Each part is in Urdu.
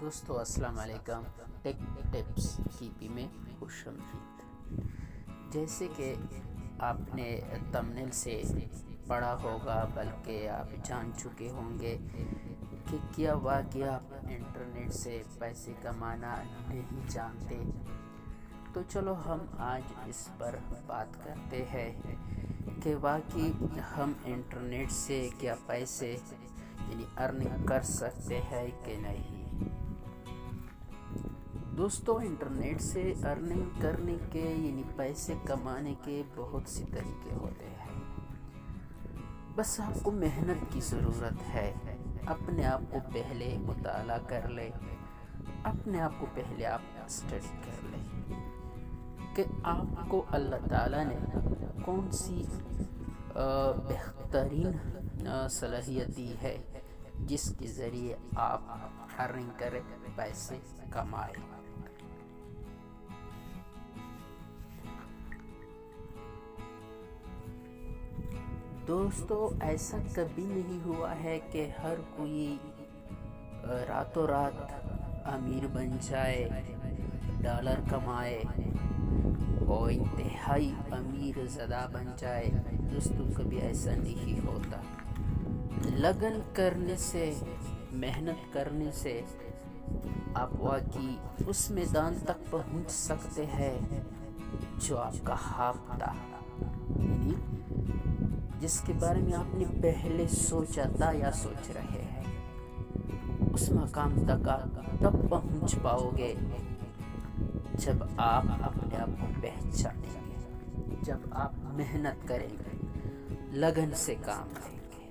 دوستو السلام علیکم، ٹیک ٹپس کی پی میں خوش آمدید۔ جیسے کہ آپ نے تمنیل سے پڑھا ہوگا، بلکہ آپ جان چکے ہوں گے کہ کیا واقعہ آپ انٹرنیٹ سے پیسے کمانا نہیں جانتے، تو چلو ہم آج اس پر بات کرتے ہیں کہ واقعی ہم انٹرنیٹ سے کیا پیسے ارننگ کر سکتے ہیں کہ نہیں۔ دوستو، انٹرنیٹ سے ارننگ کرنے کے پیسے کمانے کے بہت سی طریقے ہوتے ہیں، بس آپ کو محنت کی ضرورت ہے۔ اپنے آپ کو پہلے مطالعہ کر لے، اپنے آپ کو پہلے آپ اسٹڈی کر لے کہ آپ کو اللہ تعالیٰ نے کون سی بہترین صلاحیت دی ہے جس کے ذریعے آپ ارننگ کریں، پیسے کمائیں۔ دوستو، ایسا کبھی نہیں ہوا ہے کہ ہر کوئی راتوں رات امیر بن جائے، ڈالر کمائے اور انتہائی امیر زدہ بن جائے۔ دوستو، کبھی ایسا نہیں ہوتا۔ لگن کرنے سے، محنت کرنے سے آپ واقعی اس میدان تک پہنچ سکتے ہیں جو آپ کا خواب تھا، جس کے بارے میں آپ نے پہلے سوچا تھا یا سوچ رہے ہیں۔ اس مقام تک آپ تب پہنچ پاؤ گے جب آپ اپنے آپ کو پہچانیں گے، جب آپ محنت کریں گے، لگن سے کام لیں گے۔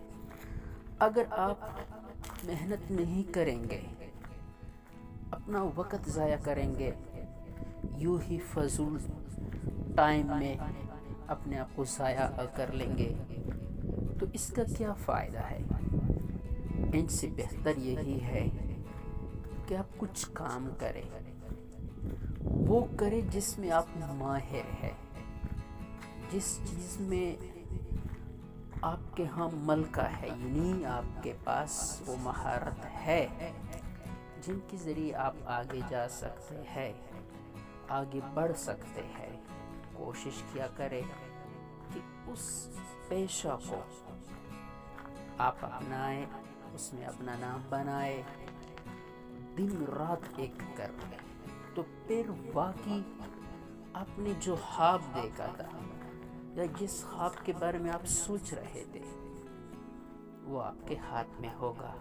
اگر آپ محنت نہیں کریں گے، اپنا وقت ضائع کریں گے، یوں ہی فضول ٹائم میں اپنے آپ کو ضائع کر لیں گے، تو اس کا کیا فائدہ ہے؟ ان سے بہتر یہی ہے کہ آپ کچھ کام کریں، وہ کریں جس میں آپ ماہر ہیں، جس چیز میں آپ کے ہاں ملکہ ہے، آپ کے پاس وہ مہارت ہے جن کے ذریعے آپ آگے جا سکتے ہیں، آگے بڑھ سکتے ہیں۔ کوشش کیا کریں کہ اس پیشہ کو آپ اپنائیں، اس میں اپنا نام بنائیں، دن رات ایک کر لیں، تو پھر واقعی آپ نے جو خواب دیکھا تھا یا جس خواب کے بارے میں آپ سوچ رہے تھے، وہ آپ کے ہاتھ میں ہوگا۔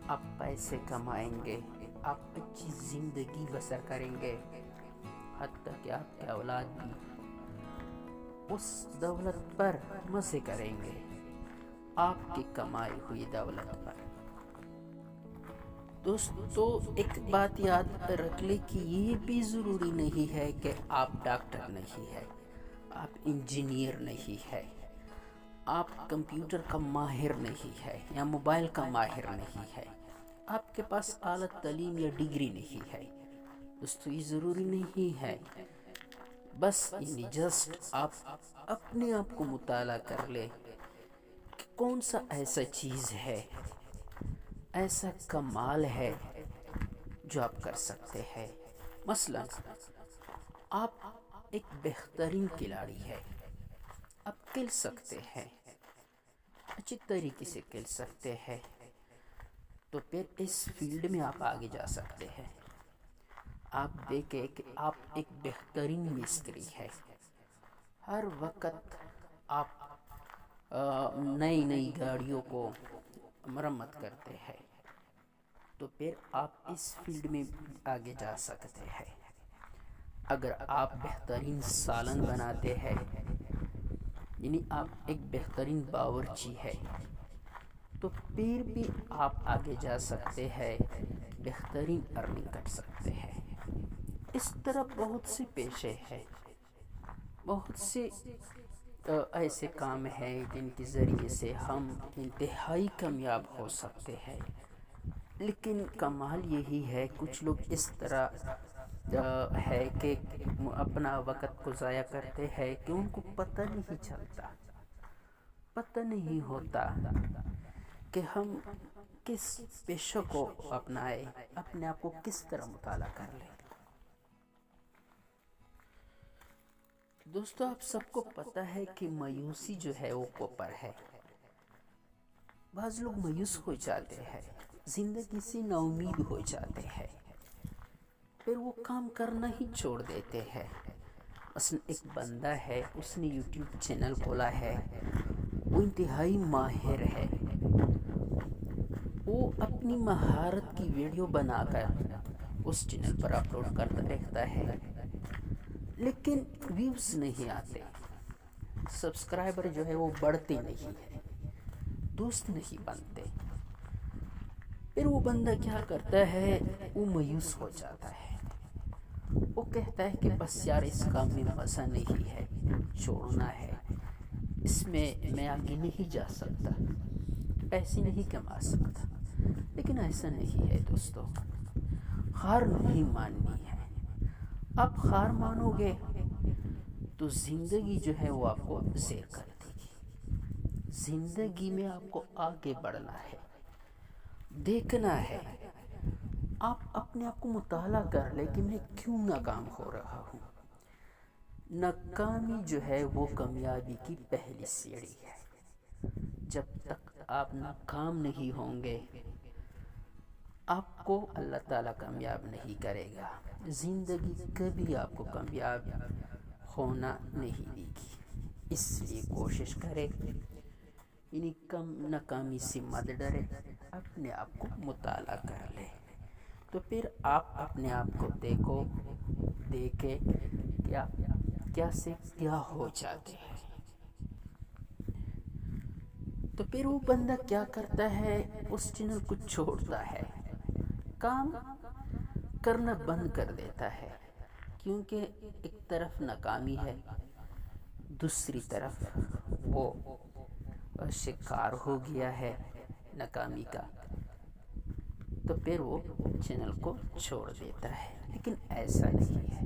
آپ پیسے کمائیں گے، آپ اچھی زندگی بسر کریں گے، حتیٰ کہ آپ کے اولاد بھی اس دولت پر مزے کریں گے، آپ کی کمائی ہوئی دولت پر۔ دوستو، ایک بات یاد رکھ لیں کہ یہ بھی ضروری نہیں ہے کہ آپ ڈاکٹر نہیں ہے، آپ انجینئر نہیں ہے، آپ کمپیوٹر کا ماہر نہیں ہے یا موبائل کا ماہر نہیں ہے، آپ کے پاس اعلیٰ تعلیم یا ڈگری نہیں ہے۔ دوستو، یہ ضروری نہیں ہے، بس جسٹ آپ اپنے آپ کو مطالعہ کر لے کہ کون سا ایسا چیز ہے، ایسا کمال ہے جو آپ کر سکتے ہیں۔ مثلا آپ ایک بہترین کھلاڑی ہے، آپ کھیل سکتے ہیں، اچھی طریقے سے کھیل سکتے ہیں، تو پھر اس فیلڈ میں آپ آگے جا سکتے ہیں۔ آپ دیکھیں کہ آپ ایک بہترین مستری ہے، ہر وقت آپ نئی نئی گاڑیوں کو مرمت کرتے ہیں، تو پھر آپ اس فیلڈ میں آگے جا سکتے ہیں۔ اگر آپ بہترین سالن بناتے ہیں، آپ ایک بہترین باورچی ہے، تو پھر بھی آپ آگے جا سکتے ہیں، بہترین ارننگ کر سکتے ہیں۔ اس طرح بہت سے پیشے ہیں، بہت سے ایسے کام ہیں جن کے ذریعے سے ہم انتہائی کامیاب ہو سکتے ہیں۔ لیکن کمال یہی ہے، کچھ لوگ اس طرح ہے کہ اپنا وقت کو ضائع کرتے ہیں کہ ان کو پتہ نہیں چلتا، پتہ نہیں ہوتا کہ ہم کس پیشے کو اپنائے، اپنے آپ کو کس طرح مطالعہ کر لے۔ دوستو آپ سب کو پتہ ہے کہ مایوسی جو ہے وہ کوپر ہے۔ بعض لوگ مایوس ہو جاتے ہیں، زندگی سے نا امید ہو جاتے ہیں، پھر وہ کام کرنا ہی چھوڑ دیتے ہیں۔ مثلا ایک بندہ ہے، اس نے یوٹیوب چینل کھولا ہے، وہ انتہائی ماہر ہے، وہ اپنی مہارت کی ویڈیو بنا کر اس چینل پر اپلوڈ کرتا رہتا ہے، لیکن ویوز نہیں آتے، سبسکرائبر جو ہے وہ بڑھتے نہیں ہیں، دوست نہیں بنتے۔ پھر وہ بندہ کیا کرتا ہے، وہ مایوس ہو جاتا ہے، وہ کہتا ہے کہ بس یار اس کام میں مزہ نہیں ہے، چھوڑنا ہے، اس میں آگے نہیں جا سکتا، پیسے نہیں کما سکتا۔ لیکن ایسا نہیں ہے دوستو، ہار نہیں ماننی ہے۔ آپ ہار مانو گے تو زندگی جو ہے وہ آپ کو زیر کر دے گی۔ زندگی میں آپ کو آگے بڑھنا ہے، دیکھنا ہے، آپ اپنے آپ کو مطالعہ کر لیں کہ میں کیوں ناکام ہو رہا ہوں۔ ناکامی جو ہے وہ کامیابی کی پہلی سیڑھی ہے۔ جب تک آپ ناکام نہیں ہوں گے، آپ کو اللہ تعالیٰ کامیاب نہیں کرے گا۔ زندگی کبھی آپ کو کامیاب ہونا نہیں دے گی۔ اس لیے کوشش کرے، یعنی ناکامی سے مت ڈرے، اپنے آپ کو مطالعہ کر لے، تو پھر آپ اپنے آپ کو دیکھے کہ آپ کیا سے کیا ہو جاتے ہیں۔ تو پھر وہ بندہ کیا کرتا ہے، اس چینل کو چھوڑتا ہے، کام کرنا بند کر دیتا ہے، کیونکہ ایک طرف ناکامی ہے، دوسری طرف وہ شکار ہو گیا ہے ناکامی کا، تو پھر وہ چینل کو چھوڑ دیتا ہے۔ لیکن ایسا نہیں ہے۔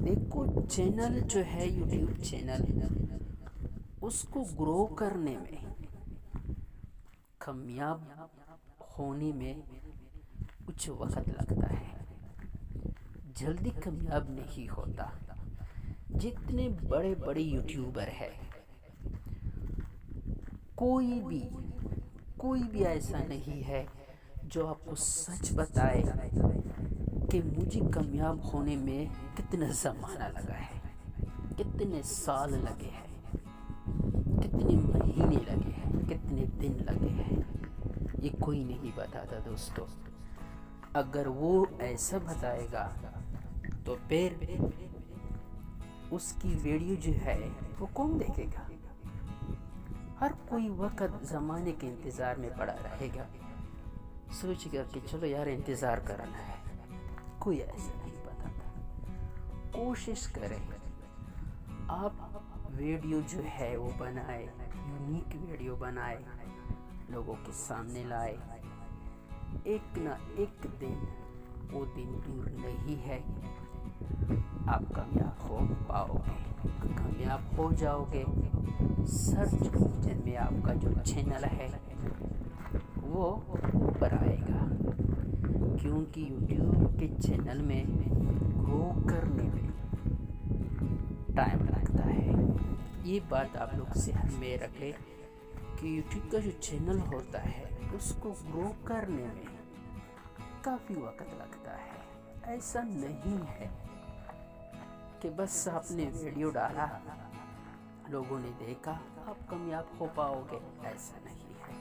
دیکھو چینل جو ہے، یوٹیوب چینل، اس کو گرو کرنے میں، کامیاب ہونے میں کچھ وقت لگتا ہے، جلدی کامیاب نہیں ہوتا۔ جتنے بڑے بڑے یوٹیوبر ہیں، کوئی بھی ایسا نہیں ہے جو آپ کو سچ بتائے کہ مجھے کامیاب ہونے میں کتنا زمانہ لگا ہے، کتنے سال لگے ہیں، کتنے مہینے لگے ہیں، کتنے دن لگے ہیں، یہ کوئی نہیں بتاتا دوستو۔ اگر وہ ایسا بتائے گا تو پھر اس کی ویڈیو جو ہے وہ کون دیکھے گا؟ ہر کوئی وقت زمانے کے انتظار میں پڑا رہے گا، سوچے گا کہ چلو یار انتظار کرنا ہے۔ کوئی ایسا نہیں بتاتا۔ کوشش کریں، آپ ویڈیو جو ہے وہ بنائے، یونیک ویڈیو بنائے، لوگوں کے سامنے لائے۔ ایک نہ ایک دن وہ دن دور نہیں ہے، آپ کامیاب ہو پاؤ گے، کامیاب ہو جاؤ گے۔ سرچ انجن میں آپ کا جو چینل ہے وہ اوپر آئے گا، کیونکہ یوٹیوب کے چینل میں گرو کرنے میں ٹائم لگتا ہے۔ یہ بات آپ لوگ ذہن میں رکھیں کہ یوٹیوب کا جو چینل ہوتا ہے اس کو گرو کرنے میں کافی وقت لگتا ہے۔ ایسا نہیں ہے کہ بس آپ نے ویڈیو ڈالا، لوگوں نے دیکھا، آپ کامیاب ہو پاؤ گے، ایسا نہیں ہے۔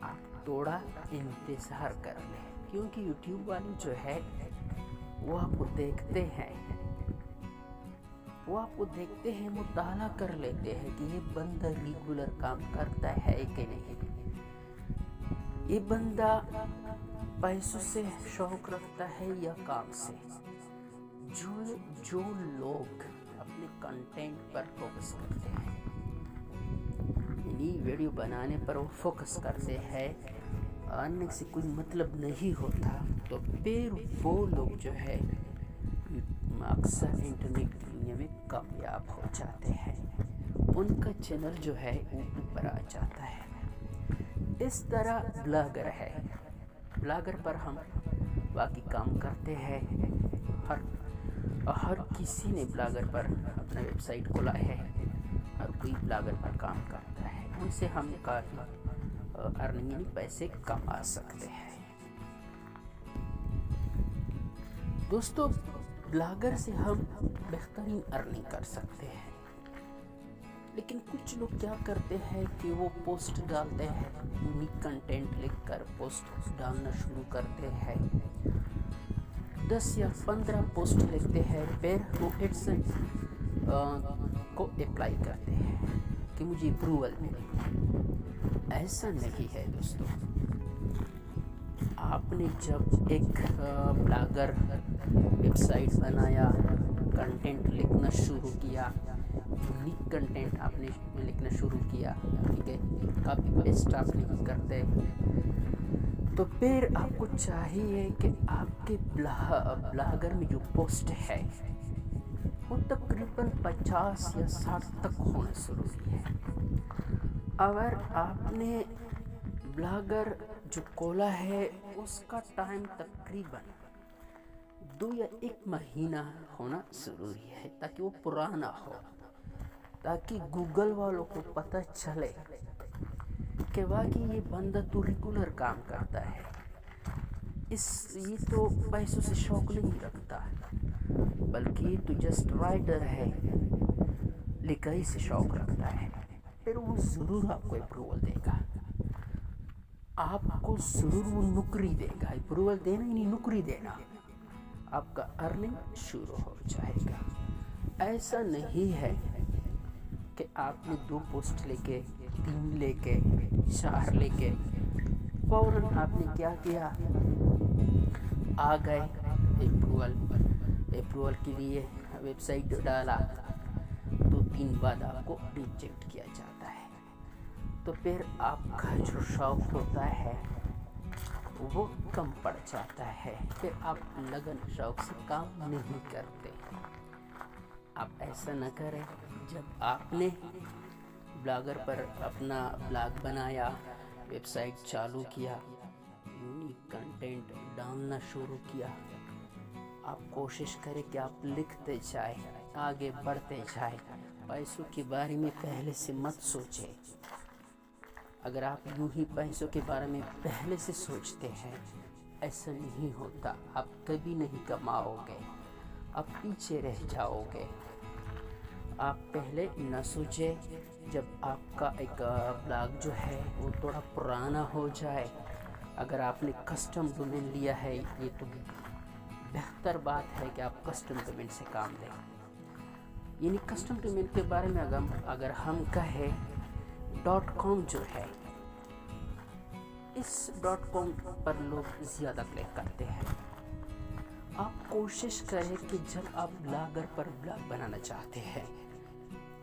آپ تھوڑا انتظار کر لیں، کیونکہ یوٹیوب والے جو ہے وہ آپ کو دیکھتے ہیں، مطالعہ کر لیتے ہیں کہ یہ بندہ ریگولر کام کرتا ہے کہ نہیں، یہ بندہ پیسوں سے شوق رکھتا ہے یا کام سے۔ جو لوگ اپنے کنٹینٹ پر فوکس کرتے ہیں، یعنی ویڈیو بنانے پر وہ فوکس کرتے ہیں، آنے سے کوئی مطلب نہیں ہوتا، تو پھر وہ لوگ جو ہے اکثر انٹرنیٹ دنیا میں کامیاب ہو جاتے ہیں، ان کا چینل جو ہے وہ اوپر آ جاتا ہے۔ اس طرح بلاگر ہے، بلاگر پر ہم باقی کام کرتے ہیں. ہر کسی نے بلاگر پر اپنا ویب سائٹ کھولا ہے، ہر کوئی بلاگر پر کام کرتا ہے. ان سے ہم کافی ارننگ یعنی پیسے کما سکتے ہیں. دوستو بلاگر سے ہم بہترین ارننگ کر سکتے ہیں، لیکن کچھ لوگ کیا کرتے ہیں کہ وہ پوسٹ ڈالتے ہیں، یونیک کنٹینٹ لکھ کر پوسٹ ڈالنا شروع کرتے ہیں. 10 یا 15 پوسٹ لکھتے ہیں، پھر وہ ایڈسنس کو اپلائی کرتے ہیں کہ مجھے اپروول ملے. ایسا نہیں ہے دوستو. آپ نے جب ایک بلاگر ویب سائٹ بنایا، کنٹینٹ لکھنا شروع کیا، یونیک کنٹینٹ آپ نے لکھنا شروع کیا، ٹھیک ہے، کاپی پیسٹ آپ نہیں کرتے، تو پھر آپ کو چاہیے کہ آپ کے بلاگر میں جو پوسٹ ہے وہ تقریباً 50 یا 60 تک ہونا ضروری ہے. اگر آپ نے بلاگر جو کھولا ہے اس کا ٹائم تقریباً 2 یا 1 مہینہ ہونا ضروری ہے تاکہ وہ پرانا ہو، تاکہ گوگل والوں کو پتہ چلے کہ واقعی یہ بندہ تو ریگولر کام کرتا ہے، یہ تو پیسوں سے شوق نہیں رکھتا بلکہ یہ تو جسٹ رائٹر ہے، لکھائی سے شوق رکھتا ہے. پھر وہ ضرور آپ کو اپروول دے گا، آپ کو ضرور وہ نوکری دے گا. اپروول دینا یعنی نوکری دینا، آپ کا ارننگ شروع ہو جائے گا. ایسا نہیں ہے کہ آپ نے 2 پوسٹ لے کے 3 لے کے 4 لے کے فوراً آپ نے کیا کیا، آ گئے اپروول کے لیے ویب سائٹ ڈالا، 2-3 بعد آپ کو ریجیکٹ کیا جاتا ہے. تو پھر آپ کا جو شوق ہوتا ہے وہ کم پڑ جاتا ہے، پھر آپ لگن شوق سے کام نہیں کرتے. آپ ایسا نہ کریں. جب آپ نے بلاگر پر اپنا بلاگ بنایا، ویب سائٹ چالو کیا، یونیک کنٹینٹ ڈالنا شروع کیا، آپ کوشش کریں کہ آپ لکھتے جائیں، آگے بڑھتے جائیں. پیسوں کے بارے میں پہلے سے مت سوچیں. اگر آپ یوں ہی پیسوں کے بارے میں پہلے سے سوچتے ہیں، ایسا نہیں ہوتا. آپ کبھی نہیں کماؤ گے، آپ پیچھے رہ جاؤ گے. آپ پہلے نہ سوچیں. جب آپ کا ایک بلاگ جو ہے وہ تھوڑا پرانا ہو جائے، اگر آپ نے کسٹم ڈومین لیا ہے، یہ تو بہتر بات ہے کہ آپ کسٹم ڈومین سے کام لیں. یعنی کسٹم ڈومین کے بارے میں اگر ہم کہیں .com جو ہے، اس .com پر لوگ زیادہ کلک کرتے ہیں. آپ کوشش کریں کہ جب آپ بلاگر پر بلاگ بنانا چاہتے ہیں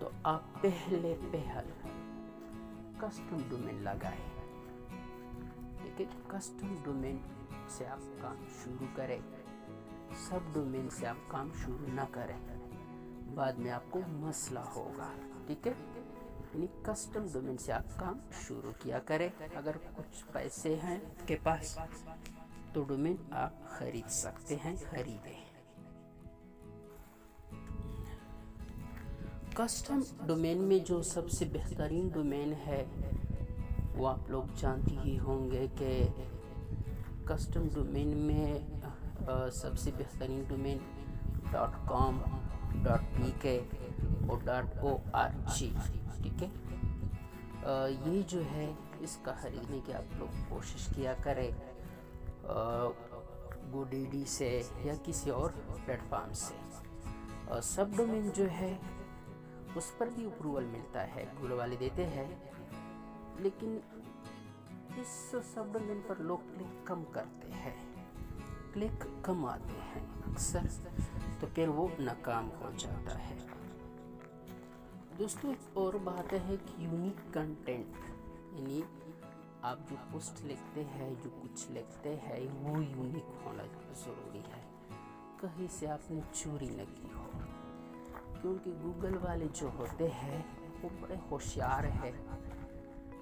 تو آپ پہل کسٹم ڈومین لگائیں. لیکن کسٹم ڈومین سے آپ کام شروع کریں، سب ڈومین سے آپ کام شروع نہ کریں، بعد میں آپ کو مسئلہ ہوگا. ٹھیک ہے، یعنی کسٹم ڈومین سے آپ کام شروع کیا کریں. اگر کچھ پیسے ہیں آپ کے پاس تو ڈومین آپ خرید سکتے ہیں، خریدیں. کسٹم ڈومین میں جو سب سے بہترین ڈومین ہے وہ آپ لوگ جانتے ہی ہوں گے کہ کسٹم ڈومین میں سب سے بہترین ڈومین .com .pk اور .org. ٹھیک ہے، یہ جو ہے اس کا خریدنے کی آپ لوگ کوشش کیا کریں GoDaddy سے یا کسی اور پلیٹ فارم سے. سب ڈومین جو ہے اس پر بھی اپروول ملتا ہے، گوگل والے دیتے ہیں، لیکن اس سب ڈومین پر لوگ کلک کم کرتے ہیں، کلک کم آتے ہیں اکثر، تو پھر وہ ناکام ہو جاتا ہے. دوستو ایک اور بات ہے کہ یونیک کنٹینٹ، یعنی آپ جو پوسٹ لکھتے ہیں، جو کچھ لکھتے ہیں، وہ یونیک ہونا ضروری ہے. کہیں سے آپ نے چوری نہ کی ہو، کیونکہ گوگل والے جو ہوتے ہیں وہ بڑے ہوشیار ہیں.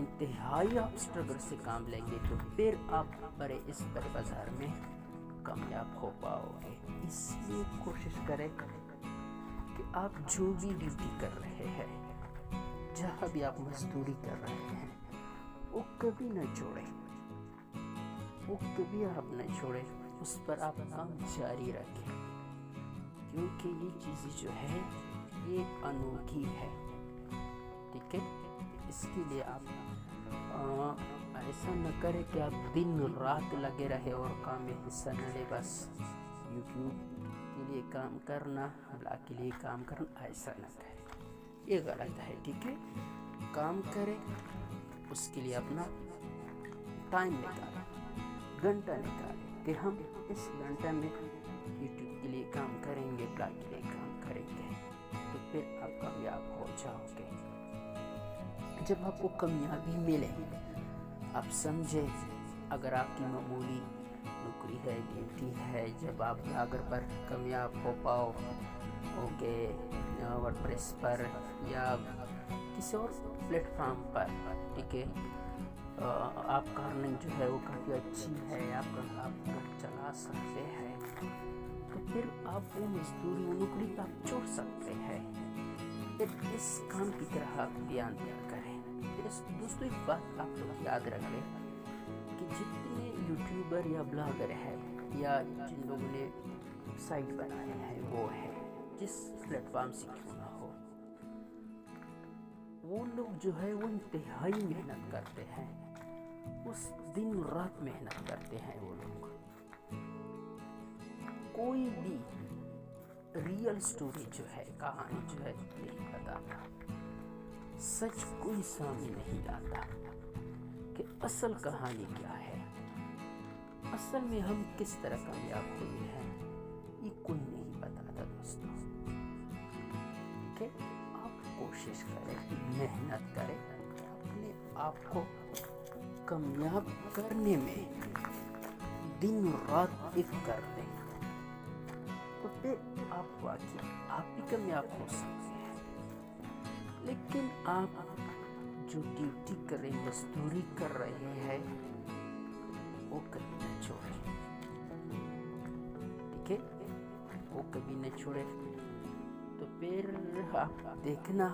انتہائی آپ اسٹرگل سے کام لیں گے تو پھر آپ اس بڑے بازار میں کامیاب ہو پاؤ گے۔ اس لیے کوشش کریں کہ آپ جو بھی ڈیوٹی کر رہے ہیں، جہاں بھی آپ مزدوری کر رہے ہیں، وہ کبھی نہ چھوڑیں، وہ کبھی آپ نہ چھوڑیں، اس پر آپ کام جاری رکھیں، کیونکہ یہ چیزیں جو ہے یہ انوکھی ہے، ٹھیک ہے۔ اس کے لیے آپ ایسا نہ کرے کہ آپ دن رات لگے رہے اور کام میں حصہ نہ لے، بس یوٹیوب کے لیے کام کرنا، بلاگ کے لیے کام کرنا، ایسا نہ کرے، یہ غلط ہے، ٹھیک ہے۔ کام کرے، اس کے لیے اپنا ٹائم نکالے، گھنٹہ نکالے کہ ہم اس گھنٹے میں یوٹیوب کے لیے کام کریں گے، بلاگ کے لیے کام کریں گے، تو پھر آپ کامیاب ہو جاؤ گے۔ جب آپ کو کامیابی ملے، آپ سمجھے، اگر آپ کی معمولی نوکری ہے، ڈیوٹی ہے، جب آپ بلاگر پر کامیاب ہو پاؤ اوکے، ورڈ پریس پر یا کسی اور پلیٹ فارم پر، ٹھیک ہے، آپ کا ارننگ جو ہے وہ کافی اچھی ہے، آپ گھر چلا سکتے ہیں، تو پھر آپ وہ مزدوری، وہ نوکری کا آپ چھوڑ سکتے ہیں، پھر اس کام کی طرح آپ دھیان دیا کریں۔ دوستو ایک بات آپ لوگ یاد رکھیں کہ جتنے یوٹیوبر یا بلاگر ہیں یا جن لوگوں نے سائٹ بنائے ہیں، وہ ہے جس پلیٹ فارم سے کیوں نہ ہو، وہ لوگ جو ہے وہ انتہائی محنت کرتے ہیں، اس دن رات محنت کرتے ہیں وہ لوگ۔ کوئی بھی ریئل سٹوری جو ہے، کہانی جو ہے نہیں بتاتا، سچ کوئی سامنے نہیں لاتا کہ اصل کہانی کیا ہے، اصل میں ہم کس طرح کامیاب ہوئے ہیں، یہ کوئی نہیں بتاتا دوستوں، کہ آپ کوشش کریں، محنت کریں، اپنے آپ کو کامیاب کرنے میں دن رات ایک کر دیں، تو پھر آپ واقعی آپ بھی کامیاب ہو سکتے ہیں۔ لیکن آپ جو ڈیوٹی کریں، مزدوری کر رہے ہیں، وہ کبھی نہ چھوڑیں، ٹھیک ہے، وہ کبھی نہ چھوڑیں، تو پھر آپ دیکھنا،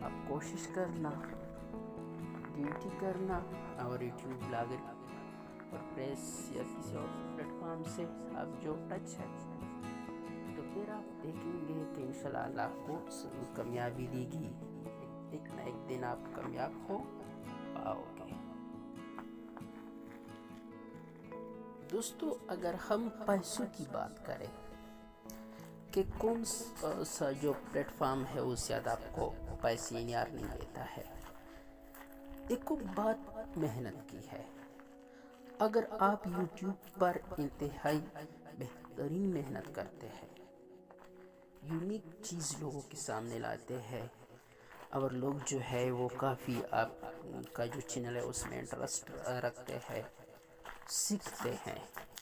آپ کوشش کرنا، ڈیوٹی کرنا، اور یوٹیوب بلاگر اور پریس یا کسی اور پلیٹ فارم سے آپ جو ٹچ ہے، تو پھر آپ دیکھیں گے کہ انشاءاللہ اللہ آپ کو کامیابی دے گی، ایک نہ ایک دن آپ کامیاب ہو پاؤ گے۔ دوستو، اگر ہم پیسوں کی بات کریں کہ کون سا جو پلیٹ فارم ہے وہ زیادہ آپ کو پیسے یعنی ارننگ دیتا ہے، ایک بات محنت کی ہے۔ اگر آپ یوٹیوب پر انتہائی بہترین محنت کرتے ہیں، یونیک چیز لوگوں کے سامنے لاتے ہیں، اور لوگ جو ہے وہ کافی آپ کا جو چینل ہے اس میں انٹرسٹ رکھتے ہیں، سیکھتے ہیں،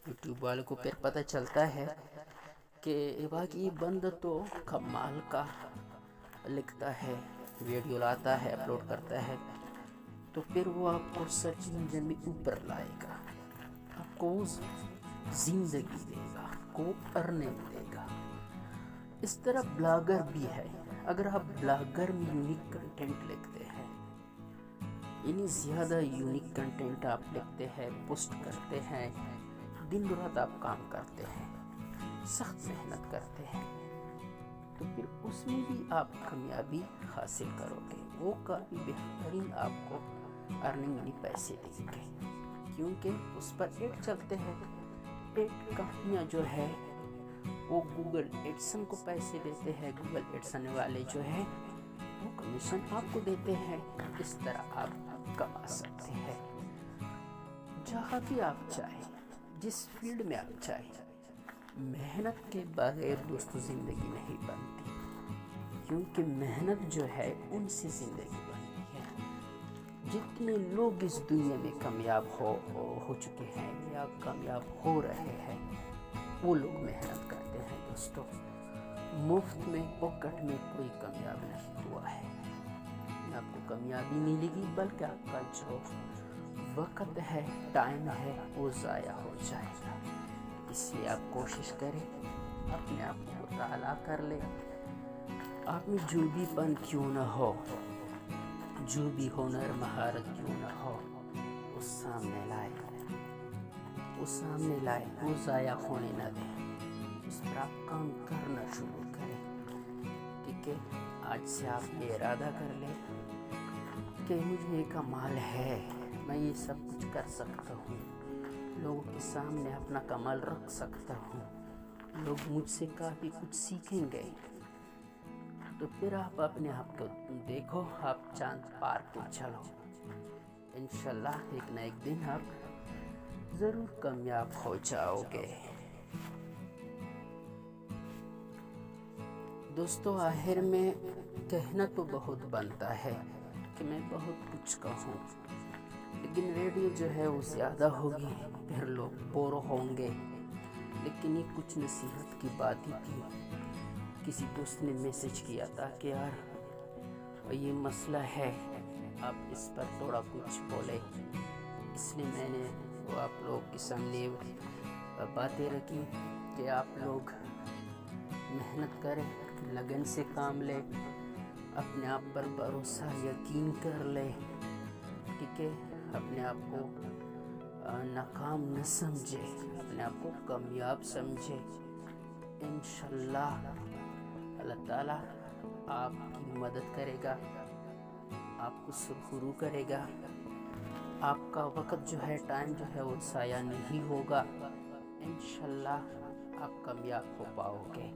یوٹیوب والوں کو پھر پتہ چلتا ہے کہ واقعی بندہ تو کمال کا لکھتا ہے، ویڈیو لاتا ہے، اپلوڈ کرتا ہے، تو پھر وہ آپ کو سرچ انجن میں اوپر لائے گا، آپ کو زندگی دے گا، کو ارننگ دے گا۔ اس طرح بلاگر بھی ہے، اگر آپ بلاگر میں یونیک کنٹینٹ لکھتے ہیں، یعنی زیادہ یونیک کنٹینٹ آپ لکھتے ہیں، پوسٹ کرتے ہیں، دن رات آپ کام کرتے ہیں، سخت محنت کرتے ہیں، تو پھر اس میں بھی آپ کامیابی حاصل کرو گے، وہ کافی بہترین آپ کو ارننگ یعنی پیسے دیں گے، کیونکہ اس پر ایڈ چلتے ہیں، ایڈ کمپنیاں جو ہے وہ گوگل ایڈسن کو پیسے دیتے ہیں، گوگل ایڈسن والے جو ہے وہ کمیشن آپ کو دیتے ہیں، اس طرح آپ کما سکتے ہیں، جہاں بھی آپ چاہیں، جس فیلڈ میں آپ چاہیں۔ محنت کے بغیر دوستو زندگی نہیں بنتی، کیونکہ محنت جو ہے ان سے زندگی بنتی ہے۔ جتنے لوگ اس دنیا میں کامیاب ہو چکے ہیں یا کامیاب ہو رہے ہیں، وہ لوگ محنت کرتے ہیں دوستو، مفت میں پاکٹ میں کوئی کامیاب نہیں ہوا ہے، نہ آپ کو کامیابی ملے گی، بلکہ آپ کا جو وقت ہے، ٹائم ہے، وہ ضائع ہو جائے گا۔ اس لیے آپ کوشش کریں، اپنے آپ کو مطالعہ کر لیں، آپ میں جو بھی پن کیوں نہ ہو، جو بھی ہنر مہارت کیوں نہ ہو، اس سامنے لائے، وہ ضائع ہونے نہ دیں، اس پر آپ کام کرنا شروع کریں۔ ٹھیک ہے، آج سے آپ یہ ارادہ کر لیں کہ مجھے یہ کمال ہے، میں یہ سب کچھ کر سکتا ہوں، لوگوں کے سامنے اپنا کمال رکھ سکتا ہوں، لوگ مجھ سے کافی کچھ سیکھیں گے۔ تو پھر آپ اپنے آپ کو دیکھو، آپ چاند پار کے چلو، انشاءاللہ ایک نہ ایک دن آپ ضرور کامیاب ہو جاؤ گے۔ دوستو، آخر میں کہنا تو بہت بنتا ہے کہ میں بہت کچھ کہوں، لیکن ویڈیو جو ہے وہ زیادہ ہوگی، پھر لوگ بور ہوں گے۔ لیکن یہ کچھ نصیحت کی بات ہی تھی۔ کسی دوست نے میسج کیا تھا کہ یار یہ مسئلہ ہے، آپ اس پر تھوڑا کچھ بولے، اس لیے میں نے وہ آپ لوگ کے سامنے باتیں رکھی کہ آپ لوگ محنت کریں، لگن سے کام لیں، اپنے آپ پر بھروسہ یقین کر لیں، ٹھیک ہے، اپنے آپ کو ناکام نہ سمجھے، اپنے آپ کو کامیاب سمجھے۔ انشاءاللہ اللہ تعالیٰ آپ کی مدد کرے گا، آپ کو سرخرو کرے گا، آپ کا وقت جو ہے، ٹائم جو ہے وہ ضائع نہیں ہوگا، انشاءاللہ آپ کامیاب ہو پاؤ گے۔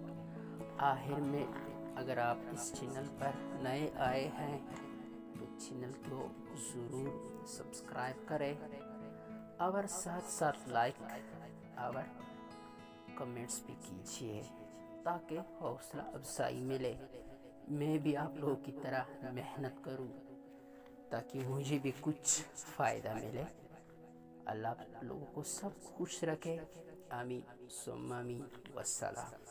آخر میں اگر آپ اس چینل پر نئے آئے ہیں تو چینل کو ضرور سبسکرائب کریں، اور ساتھ ساتھ لائک اور کمنٹس بھی کیجئے، تاکہ حوصلہ افزائی ملے، میں بھی آپ لوگوں کی طرح محنت کروں، تاکہ مجھے بھی کچھ فائدہ ملے۔ اللہ لوگوں کو سب خوش رکھے، آمین ثم آمین، والسلام۔